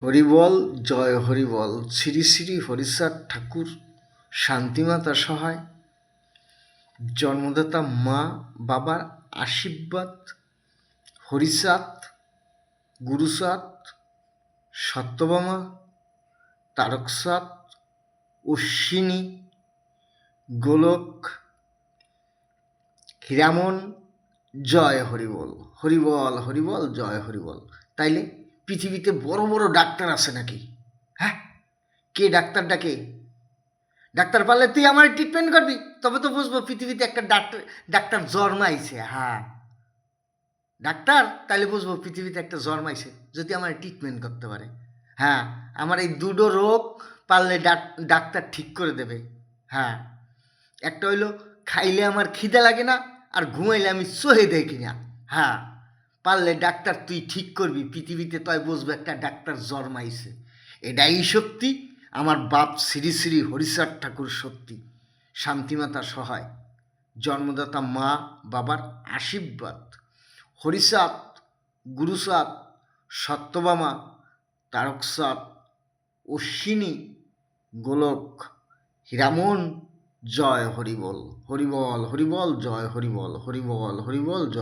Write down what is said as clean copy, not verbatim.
হরিবল, জয় হরিবল। শ্রী শ্রী হরিচাঁদ ঠাকুর, শান্তিমাতা সহায়, জন্মদাতা মা বাবার আশীর্বাদ, হরিচাঁদ, গুরুচাঁদ, সত্যভামা, তারকচাঁদ, অশ্বিনী, গোলক, হীরামন, জয় হরিবল। হরিবল হরিবল, জয় হরিবল। তাইলে পৃথিবীতে বড় বড় ডাক্তার আছে নাকি? হ্যাঁ, কে ডাক্তার ডাকে? ডাক্তার পারলে তুই আমার ট্রিটমেন্ট করবি, তবে তো বুঝবো পৃথিবীতে একটা ডাক্তার জন্মাইছে। হ্যাঁ, ডাক্তার, তাইলে বুঝবো পৃথিবীতে একটা জন্মাইছে যদি আমার ট্রিটমেন্ট করতে পারে। হ্যাঁ, আমার এই দুটো রোগ পারলে ডাক্তার ঠিক করে দেবে। হ্যাঁ, একটা হইলো খাইলে আমার খিদে লাগে না, আর ঘুমাইলে আমি সহে দেখি না। হ্যাঁ, পারলে ডাক্তার তুই ঠিক করবি, পৃথিবীতে তয় বুঝবো একটা ডাক্তার জন্মাইছে। এটাই শক্তি, আমার বাপ শ্রী শ্রী হরিচাঁদ ঠাকুর শক্তি, শান্তিমাতা সহায়, জন্মদাতা মা বাবার আশীর্বাদ, হরিচাঁদ, গুরুচাঁদ, সত্যভামা, তারকচাঁদ, অশ্বিনী, গোলক, হীরামন, জয় হরিবল। হরিবল হরিবল, জয় হরিবল। হরিবল হরিবল, জয়।